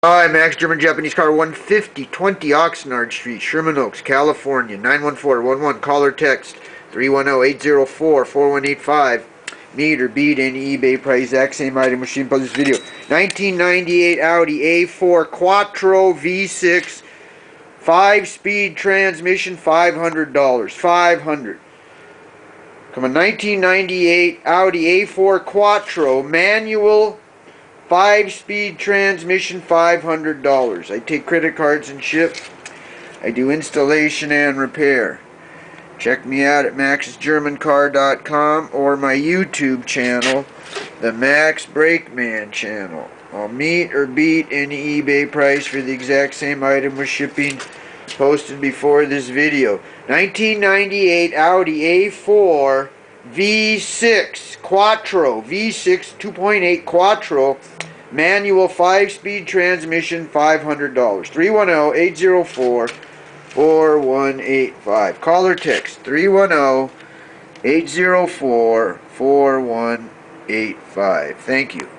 Hi, Max, German Japanese car 150, 20 Oxnard Street, Sherman Oaks, California, 91411. Call or text 310-804-4185. Meet or beat any eBay price, exact same item, machine for this video. 1998 Audi A4 Quattro V6, 5-speed transmission, $500. $500. Come on, 1998 Audi A4 Quattro, manual, 5-speed transmission, $500. I take credit cards and ship. I do installation and repair. Check me out at maxsgermancar.com or my YouTube channel, the Max Brakeman channel. I'll meet or beat any eBay price for the exact same item with shipping posted before this video. 1998 Audi A4 V6 Quattro, V6 2.8 Quattro, manual 5-speed transmission, $500. 310-804-4185. Call or text 310-804-4185. Thank you.